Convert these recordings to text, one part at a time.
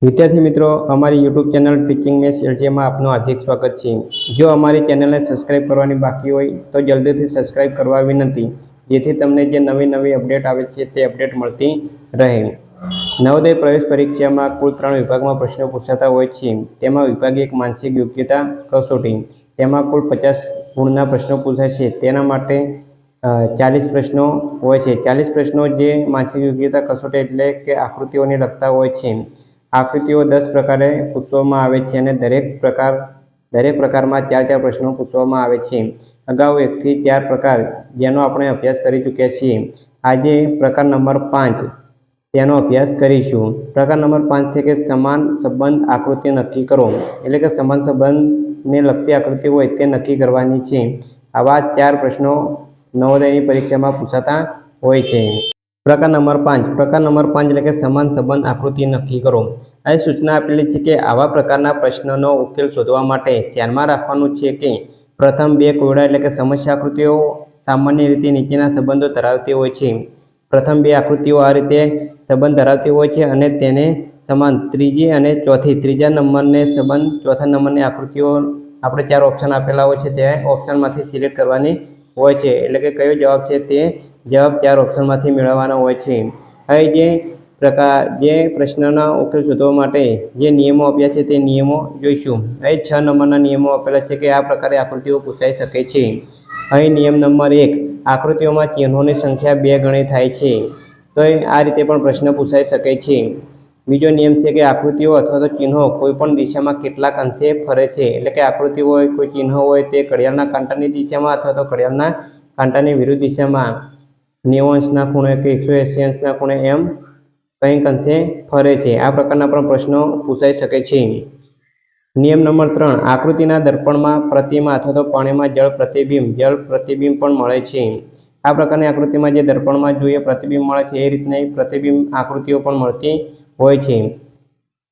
વિદ્યાર્થી મિત્રો, અમારી યુટ્યુબ ચેનલ ટીચિંગ મેથ્સ એલટીએમાં આપનું હાર્દિક સ્વાગત છે। જો અમારી ચેનલને સબસ્ક્રાઇબ કરવાની બાકી હોય તો જલ્દીથી સબસ્ક્રાઇબ કરવા વિનંતી, જેથી તમને જે નવી અપડેટ આવે છે તે અપડેટ મળતી રહે। નવોદય પ્રવેશ પરીક્ષામાં કુલ 3 વિભાગમાં પ્રશ્નો પૂછાતા હોય છે। તેમાં વિભાગ 1 માનસિક યોગ્યતા કસોટી, તેમાં કુલ 50 ગુણના પ્રશ્નો પૂછાય છે। તેના માટે 40 પ્રશ્નો હોય છે। 40 પ્રશ્નો જે માનસિક યોગ્યતા કસોટી એટલે કે આકૃતિઓને લગતા હોય છે। આકૃતિઓ 10 પ્રકારે પૂછવામાં આવે છે અને દરેક પ્રકારમાં 4 પ્રશ્નો પૂછવામાં આવે છે। અગાઉ 1 થી 4 પ્રકાર જેનો આપણે અભ્યાસ કરી ચૂક્યા છીએ। આજે પ્રકાર નંબર 5 તેનો અભ્યાસ કરીશું। પ્રકાર નંબર 5 છે કે સમાન સંબંધ આકૃતિ નક્કી કરો, એટલે કે સમાન સંબંધને લગતી આકૃતિ હોય તે નક્કી કરવાની છે। આવા 4 પ્રશ્નો નવોદયની પરીક્ષામાં પૂછાતા હોય છે। પ્રકાર નંબર 5 એટલે કે સમાન સંબંધ આકૃતિ નક્કી કરો। અહીં સૂચના આપેલી છે કે આવા પ્રકારના પ્રશ્નનો ઉકેલ શોધવા માટે ધ્યાનમાં રાખવાનું છે કે પ્રથમ 2 કોયડા એટલે કે સમસ્યા આકૃતિઓ સામાન્ય રીતે નીચેના સંબંધો ધરાવતી હોય છે। પ્રથમ 2 આકૃતિઓ આ રીતે સંબંધ ધરાવતી હોય છે અને તેને સમાન ત્રીજી અને ત્રીજા નંબરને સંબંધ ચોથા નંબરની આકૃતિઓ આપણે 4 ઓપ્શન આપેલા હોય છે તે ઓપ્શનમાંથી સિલેક્ટ કરવાની હોય છે। એટલે કે કયો જવાબ છે તે જવાબ 4 ઓપ્શનમાંથી મેળવવાનો હોય છે। અહીં જે પ્રશ્નના ઉકેલ શોધવા માટે જે નિયમો આપ્યા છે તે નિયમો જોઈશું। અહીં 6 નંબરના નિયમો આપેલા છે કે આ પ્રકારે આકૃતિઓ પૂછાઈ શકે છે। અહીં નિયમ નંબર 1, આકૃતિઓમાં ચિહ્નોની સંખ્યા 2 ગણી થાય છે, તો આ રીતે પણ પ્રશ્ન પૂછાઈ શકે છે। બીજો નિયમ છે કે આકૃતિઓ અથવા તો ચિહ્નો કોઈ પણ દિશામાં કેટલાક અંશે ફરે છે, એટલે કે આકૃતિ હોય, કોઈ ચિહ્ન હોય તે ઘડિયાળના કાંટાની દિશામાં અથવા તો ઘડિયાળના કાંટાની વિરુદ્ધ દિશામાં 90 અંશના ખૂણે કે 180 અંશના ખૂણે એમ કંઈક અંશે ફરે છે। આ પ્રકારના પણ પ્રશ્નો પૂછાઈ શકે છે। નિયમ નંબર 3, આકૃતિના દર્પણમાં પ્રતિમા અથવા તો પાણીમાં જળ પ્રતિબિંબ પણ મળે છે। આ પ્રકારની આકૃતિમાં જે દર્પણમાં જોઈએ પ્રતિબિંબ મળે છે એ રીતની પ્રતિબિંબ આકૃતિઓ પણ મળતી હોય છે।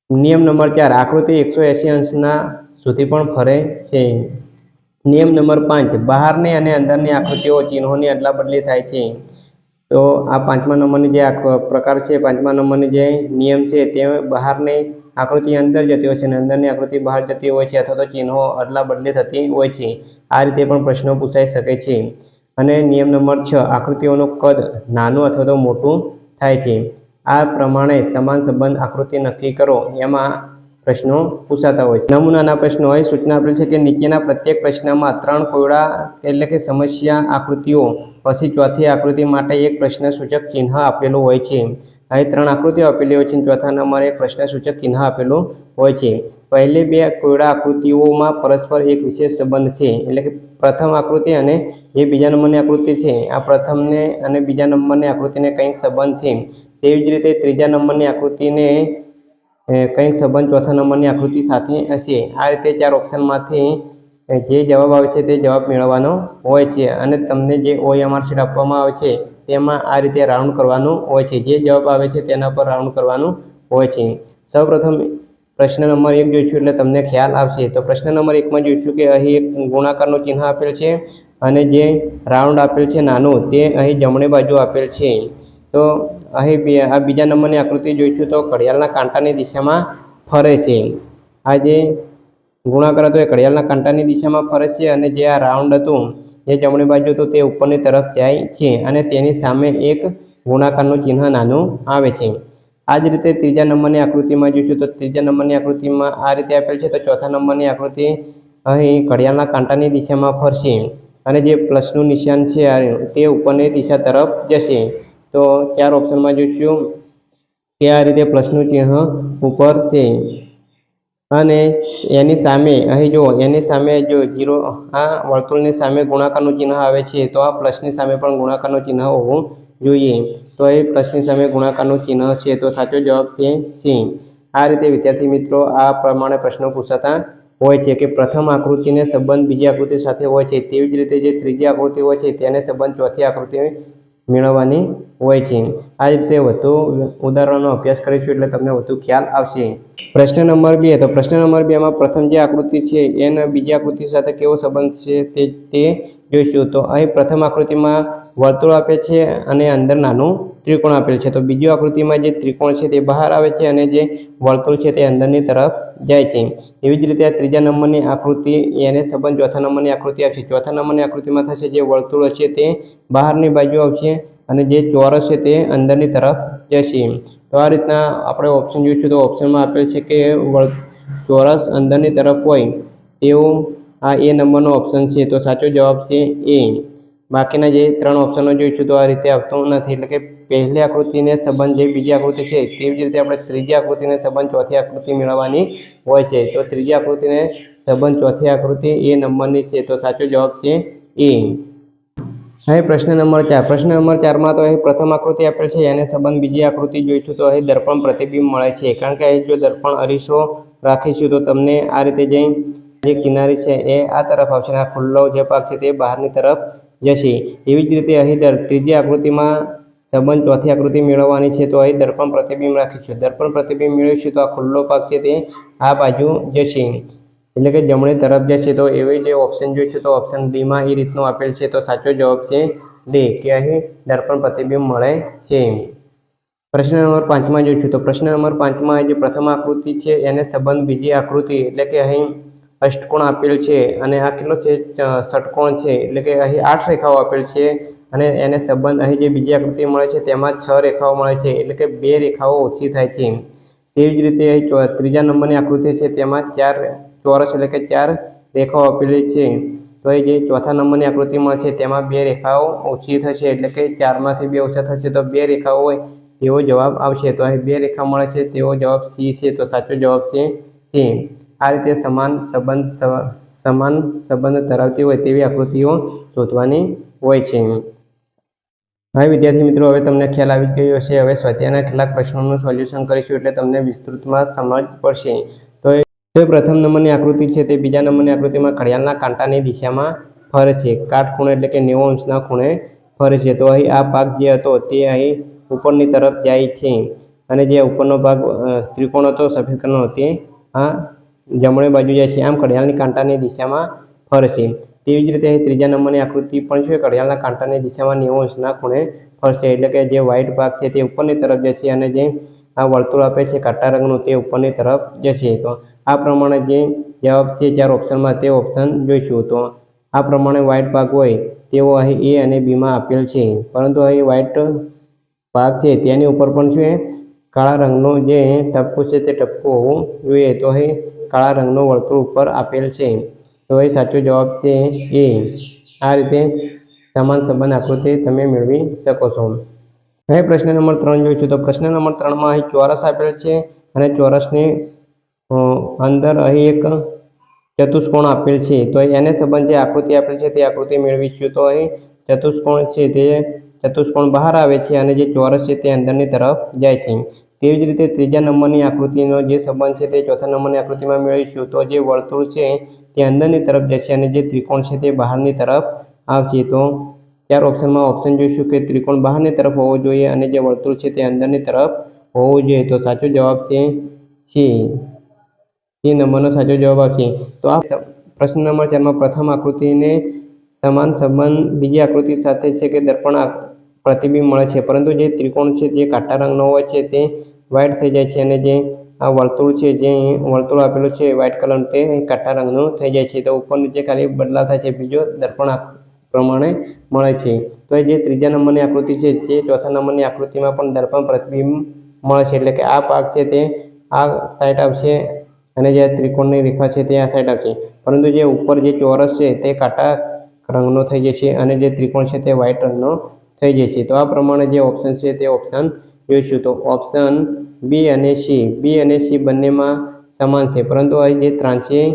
નિયમ નંબર 4, આકૃતિ 180 અંશના સુધી પણ ફરે છે। નિયમ નંબર 5, બહારની અને અંદરની આકૃતિઓ ચિહ્નોની અદલાબદલી થાય છે। તો આ 5મા નંબરની જે પ્રકાર છે, 5મા નંબરની જે નિયમ છે તે બહારની આકૃતિ અંદર જતી હોય છે અને અંદરની આકૃતિ બહાર જતી હોય છે અથવા તો ચિહ્નો અદલાબદલી થતી હોય છે। આ રીતે પણ પ્રશ્નો પૂછાઈ શકે છે। અને નિયમ નંબર 6, આકૃતિઓનું કદ નાનું અથવા તો મોટું થાય છે। આ પ્રમાણે સમાન સંબંધ આકૃતિ નક્કી કરો એમાં પ્રશ્નો પૂછાતા હોય છે। નમૂનાના પ્રશ્નો અહીં સૂચના આપેલ છે કે નીચેના પ્રત્યેક પ્રશ્નમાં 3 કોયડા એટલે કે સમસ્યા આકૃતિઓ પછી ચોથી આકૃતિ માટે એક પ્રશ્ન સૂચક ચિહ્ન આપેલું હોય છે। અહીં 3 આકૃતિઓ આપેલી હોય છે અને ચોથા નંબરે એક પ્રશ્ન સૂચક ચિહ્ન આપેલું હોય છે। પહેલી 2 કોયડા આકૃતિઓમાં પરસ્પર એક વિશેષ સંબંધ છે, એટલે કે પ્રથમ આકૃતિ અને જે બીજા નંબરની આકૃતિ છે આ પ્રથમને અને બીજા નંબરની આકૃતિને કંઈક સંબંધ છે। તેવી જ રીતે ત્રીજા નંબરની આકૃતિને કંઈક સંબંધ ચોથા નંબરની આકૃતિ સાથે હશે। આ રીતે 4 ઓપ્શનમાંથી જે જવાબ આવે છે તે જવાબ મેળવવાનો હોય છે અને તમને જે OMR શીટ આપવામાં આવે છે તેમાં આ રીતે રાઉન્ડ કરવાનું હોય છે। જે જવાબ આવે છે તેના પર રાઉન્ડ કરવાનું હોય છે। સૌપ્રથમ પ્રશ્ન નંબર 1 જોઈશું એટલે તમને ખ્યાલ આવશે। તો પ્રશ્ન નંબર 1માં જોઈશું કે અહીં એક ગુણાકારનું ચિહ્ન આપેલ છે અને જે રાઉન્ડ આપેલ છે નાનું તે અહીં જમણી બાજુ આપેલ છે। તો અહીં આ બીજા નંબરની આકૃતિ જોઈશું તો ઘડિયાળના કાંટાની દિશામાં ફરે છે। આ જે ગુણાકાર હતો એ ઘડિયાળના કાંટાની દિશામાં ફરે છે અને જે આ રાઉન્ડ હતું જે જમણી બાજુ હતું તે ઉપરની તરફ જાય છે અને તેની સામે એક ગુણાકારનું ચિહ્ન નાનું આવે છે। આ જ રીતે ત્રીજા નંબરની આકૃતિમાં જોઈશું તો ત્રીજા નંબરની આકૃતિમાં આ રીતે આપેલ છે તો ચોથા નંબરની આકૃતિ અહીં ઘડિયાળના કાંટાની દિશામાં ફરશે અને જે પ્લસનું નિશાન છે તે ઉપરની દિશા તરફ જશે। તો 4 ઓપ્શનમાં જોઈશું કે આ રીતે પ્લસનું ચિહ્ન ઉપર છે અને એની સામે અહીં જો એની સામે જો 0 આ વર્તુળની સામે ગુણાકારનું ચિહ્ન આવે છે તો આ પ્લસની સામે પણ ગુણાકારનું ચિહ્ન હોવું જોઈએ। તો અહીં પ્લસની સામે ગુણાકારનું ચિહ્ન છે તો સાચો જવાબ છે C। આ રીતે વિદ્યાર્થી મિત્રો આ પ્રમાણે પ્રશ્નો પૂછાતા હોય છે કે પ્રથમ આકૃતિને સંબંધ બીજી આકૃતિ સાથે હોય છે, તેવી જ રીતે જે ત્રીજી આકૃતિ હોય છે તેને સંબંધ ચોથી આકૃતિ મેળવવાની હોય છે। આ રીતે વધુ ઉદાહરણોનો અભ્યાસ કરીશું એટલે તમને વધુ ખ્યાલ આવશે। પ્રશ્ન નંબર 2, તો પ્રશ્ન નંબર 2માં પ્રથમ જે આકૃતિ છે એના બીજી આકૃતિ સાથે કેવો સંબંધ છે તે જોઈશું। તો અહીં પ્રથમ આકૃતિમાં વર્તુળ આપે છે અને અંદર નાનું ત્રિકોણ આપેલ છે. તો બીજી આકૃતિમાં જે ત્રિકોણ છે તે બહાર આવે છે અને જે વર્તુળ છે તે અંદરની તરફ જાય છે. એવી જ રીતે આ ત્રીજા નંબરની આકૃતિ એને સંબંધ ચોથા નંબરની આકૃતિ આપશે. ચોથા નંબરની આકૃતિમાં થશે જે વર્તુળ હશે તે બહારની બાજુ આવશે અને જે ચોરસ છે તે અંદરની તરફ જશે. તો આ રીતના આપણે ઓપ્શન જોઈશું તો ઓપ્શનમાં આપેલ છે કે ચોરસ અંદરની તરફ હોય તેવું આ એ નંબરનો ઓપ્શન છે. તો સાચો જવાબ છે એ. બાકીના જે 3 ઓપ્શનો જોઈશું તો આ રીતે આવતું નથી. એટલે કે પહેલી આકૃતિને સંબંધ જે બીજી આકૃતિ છે તેવી જ રીતે આપણે ત્રીજી આકૃતિને સંબંધ ચોથી આકૃતિ મેળવવાની હોય છે. તો ત્રીજી આકૃતિને સંબંધ ચોથી આકૃતિ એ નંબરની છે. તો સાચો જવાબ છે એ. હવે પ્રશ્ન નંબર 4. પ્રશ્ન નંબર 4માં તો અહીં પ્રથમ આકૃતિ આપેલ છે એને સંબંધ બીજી આકૃતિ જોઈશું તો અહીં દર્પણ પ્રતિબિંબ મળે છે. કારણ કે અહીં જો દર્પણ અરીસો રાખીશું તો તમને આ રીતે જે કિનારી છે એ આ તરફ આવશે અને આ ખુલ્લો જે ભાગ છે તે બહારની તરફ જશે. એવી જ રીતે અહીં ત્રીજી આકૃતિમાં સંબંધ ચોથી આકૃતિ મેળવવાની છે. તો અહીં દર્પણ પ્રતિબિંબ રાખીશું. દર્પણ પ્રતિબિંબ મેળવીશું તો આ ખુલ્લો ભાગ છે તે આ બાજુ જશે, એટલે કે જમણી તરફ જશે. તો એવી જે ઓપ્શન જોઈશું તો ઓપ્શન ડીમાં એ રીતનું આપેલ છે. તો સાચો જવાબ છે ડી, કે અહીં દર્પણ પ્રતિબિંબ મળે છે. પ્રશ્ન નંબર 5માં જોઈશું તો પ્રશ્ન નંબર 5માં જે પ્રથમ આકૃતિ છે એને સંબંધ બીજી આકૃતિ, એટલે કે અહીં અષ્ટકોણ આપેલ છે અને આ કેટલો છે ષટકોણ છે, એટલે કે અહીં 8 રેખાઓ આપેલ છે અને એને સંબંધ અહીં જે બીજી આકૃતિ મળે છે તેમાં 6 રેખાઓ મળે છે, એટલે કે 2 રેખાઓ ઓછી થાય છે. તેવી જ રીતે અહીં ત્રીજા નંબરની આકૃતિ છે તેમાં 4 ચોરસ એટલે કે 4 રેખાઓ આપેલી છે. તો એ જે ચોથા નંબરની આકૃતિ મળે છે તેમાં 2 રેખાઓ ઓછી થશે, એટલે કે 4માંથી 2 ઓછા થશે તો 2 રેખાઓ હોય તેવો જવાબ આવશે. તો અહીં 2 રેખા મળે છે તેવો જવાબ સી છે. તો સાચો જવાબ છે સી. આ રીતે સમાન સંબંધ ધરાવતી હોય તેવી આકૃતિઓ શોધવાની હોય છે. હવે વિદ્યાર્થી મિત્રો, હવે તમને ખ્યાલ આવી ગયો હશે. હવે સ્વાધ્યાયના કેટલાક પ્રશ્નોનું સોલ્યુશન કરીશું એટલે તમને વિસ્તૃતમાં સમજ પડશે. તો પ્રથમ નંબરની આકૃતિ છે તે બીજા નંબરની આકૃતિમાં ઘડિયાળના કાંટાની દિશામાં ફરે છે. કાટખૂણે એટલે કે 90 અંશના ખૂણે ફરે છે. તો અહીં આ ભાગ જે હતો તે અહીં ઉપરની તરફ જાય છે અને જે ઉપરનો ભાગ ત્રિકોણ હતો સફેદ કલરનો તે આ જમણી બાજુ જાય છે. આમ ઘડિયાળની કાંટાની દિશામાં ફરશે. તેવી જ રીતે અહીં ત્રીજા નંબરની આકૃતિ પણ છે, ઘડિયાળના કાંટાની દિશામાં 90 અંશના ખૂણે ફરશે, એટલે કે જે વ્હાઇટ ભાગ છે તે ઉપરની તરફ જશે અને જે આ વર્તુળ આપે છે કાંટા રંગનું તે ઉપરની તરફ જશે. તો આ પ્રમાણે જે જવાબ છે 4 ઓપ્શનમાં તે ઓપ્શન જોઈશું. તો આ પ્રમાણે વ્હાઇટ ભાગ હોય તેવો અહીં એ અને બીમાં આપેલ છે, પરંતુ અહીં વ્હાઇટ ભાગ છે તેની ઉપર પણ છે કાળા રંગનું જે ટપકું છે તે ટપકું હોવું જોઈએ. તો અહીં કાળા રંગનું વર્તુળ ઉપર આપેલ છે. તો એ સાચો જવાબ છે એ. આ રીતે સમાન સંબંધ આકૃતિ તમે મેળવી શકો છો. હવે પ્રશ્ન નંબર 3 જોઈશું તો પ્રશ્ન નંબર 3માં અહીં ચોરસ આપેલ છે અને ચોરસની અંદર અહીં એક ચતુષ્કોણ આપેલ છે. તો એને સંબંધ જે આકૃતિ આપેલ છે તે આકૃતિ મેળવીશું. તો અહીં ચતુષ્કોણ છે તે ચતુષ્કોણ બહાર આવે છે અને જે ચોરસ છે તે અંદરની તરફ જાય છે. તેવી જ રીતે ત્રીજા નંબરની આકૃતિનો જે સંબંધ છે તે ચોથા નંબરની આકૃતિમાં મેળવીશું. તો જે વર્તુળ છે તે અંદરની તરફ જશે અને જે ત્રિકોણ છે તે બહારની તરફ આવશે. તો 4 ઓપ્શનમાં ઓપ્શન જોઈશું કે ત્રિકોણ બહારની તરફ હોવો જોઈએ અને જે વર્તુળ છે તે અંદરની તરફ હોવું જોઈએ. તો સાચો જવાબ છે સી નંબરનો સાચો જવાબ આવશે. તો આ પ્રશ્ન નંબર 4માં પ્રથમ આકૃતિને સમાન સંબંધ બીજી આકૃતિ સાથે છે કે દર્પણ પ્રતિબિંબ મળે છે, પરંતુ જે ત્રિકોણ છે જે કાંટા રંગનો હોય છે તે વ્હાઇટ થઈ જાય છે અને જે આ વર્તુળ છે જે વર્તુળ આપેલું છે વ્હાઇટ કલરનું તે કાંટા રંગનું થઈ જાય છે. તો ઉપર નીચે ખાલી બદલાવ થાય છે, બીજો દર્પણ પ્રમાણે મળે છે. તો જે ત્રીજા નંબરની આકૃતિ છે તે ચોથા નંબરની આકૃતિમાં પણ દર્પણ પ્રતિબિંબ મળે છે, એટલે કે આ ભાગ છે તે આ સાઈડ આવશે અને જે ત્રિકોણની રેખા છે તે આ સાઈડ આવશે, પરંતુ જે ઉપર જે ચોરસ છે તે કાંટા રંગનો થઈ જશે અને જે ત્રિકોણ છે તે વ્હાઇટ રંગનો થઈ જશે. તો આ પ્રમાણે જે ઓપ્શન છે તે ઓપ્શન જોઈશું. તો ઓપ્શન બી અને સી બંનેમાં સમાન છે, પરંતુ અહીં જે ત્રાંસી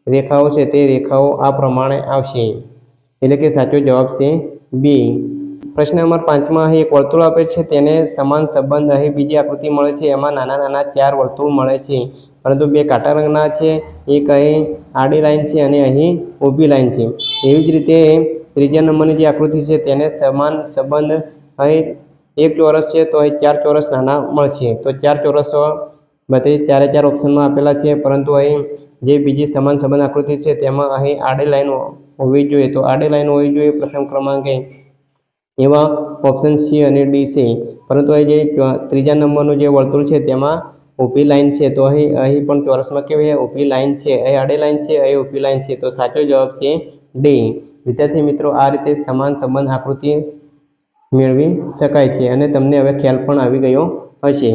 રેખાઓ છે તે રેખાઓ આ પ્રમાણે આવશે, એટલે કે સાચો જવાબ છે બી. પ્રશ્ન નંબર 5માં અહીં એક વર્તુળ આપેલ છે તેને સમાન સંબંધ અહીં બીજી આકૃતિ મળે છે. એમાં નાના નાના 4 વર્તુળ મળે છે, પરંતુ 2 કાંટા રંગના છે, એક અહીં આડી લાઈન છે અને અહીં ઊભી લાઈન છે. એવી જ રીતે ત્રીજા નંબરની જે આકૃતિ છે તેને સમાન સંબંધ અહીં એક ચોરસ છે તો અહીં 4 ચોરસ નાના મળશે. તો 4 ચોરસ બધી 4 ઓપ્શનમાં આપેલા છે, પરંતુ અહીં જે બીજી સમાન સંબંધ આકૃતિ છે તેમાં અહીં આડી લાઈન હોવી જોઈએ. તો આડી લાઈન હોવી જોઈએ પ્રથમ ક્રમાંકે, એવા ઓપ્શન સી અને ડી છે. પરંતુ અહીં જે ત્રીજા નંબરનું જે વર્તુળ છે તેમાં ઊભી લાઈન છે, તો અહીં પણ ચોરસમાં કેવી ઊભી લાઈન છે, અહીં આડી લાઈન છે, અહીં ઊભી લાઈન છે, તો સાચો જવાબ છે ડી. વિદ્યાર્થી મિત્રો, આ રીતે સમાન સંબંધ આકૃતિ મેળવી શકાય છે અને તમને હવે ખ્યાલ પણ આવી ગયો હશે.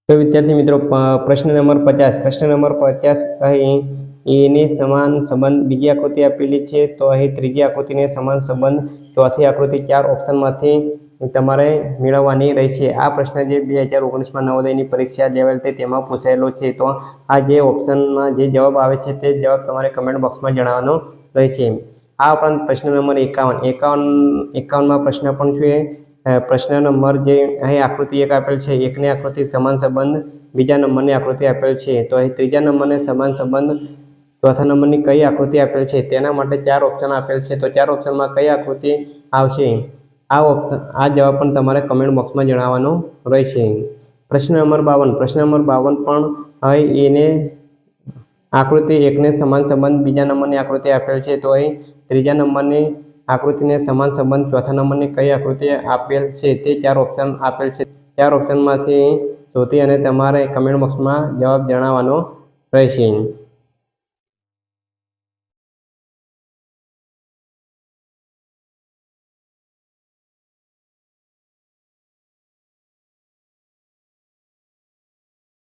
તો વિદ્યાર્થી મિત્રો, પ્રશ્ન નંબર 50 અહીં એની સમાન સંબંધ બીજી આકૃતિ આપેલી છે, તો અહીં ત્રીજી આકૃતિને સમાન સંબંધ ચોથી આકૃતિ 4 ઓપ્શનમાંથી તમારે મેળવવાની રહી છે. આ પ્રશ્ન જે 2019માં નવોદયની પરીક્ષા લેવાયેલ હતી તેમાં પૂછાયેલો છે. તો આ જે ઓપ્શનમાં જે જવાબ આવે છે તે જવાબ તમારે કમેન્ટ બોક્સમાં જણાવવાનો રહેશે. આ ઉપરાંત પ્રશ્ન નંબર 51માં પ્રશ્ન પણ છે. પ્રશ્ન નંબર જે અહીં આકૃતિ 1 આપેલ છે, એકની આકૃતિ સમાન સંબંધ બીજા નંબરની આકૃતિ આપેલ છે, તો અહીં ત્રીજા નંબરને સમાન સંબંધ ચોથા નંબરની કઈ આકૃતિ આપેલ છે તેના માટે 4 ઓપ્શન આપેલ છે. તો 4 ઓપ્શનમાં કઈ આકૃતિ આવશે, આ જવાબ પણ તમારે કમેન્ટ બોક્સમાં જણાવવાનો રહેશે. પ્રશ્ન નંબર 52 પણ અહીં એને આકૃતિ 1ને સમાન સંબંધ બીજા નંબરની આકૃતિ આપેલ છે, તો અહીં ત્રીજા નંબરની આકૃતિને સમાન સંબંધ ચોથા નંબરની કઈ આકૃતિ આપેલ છે તે 4 ઓપ્શન આપેલ છે. 4 ઓપ્શનમાંથી શોધી અને તમારે કમેન્ટ બોક્સમાં જવાબ જણાવવાનો રહેશે.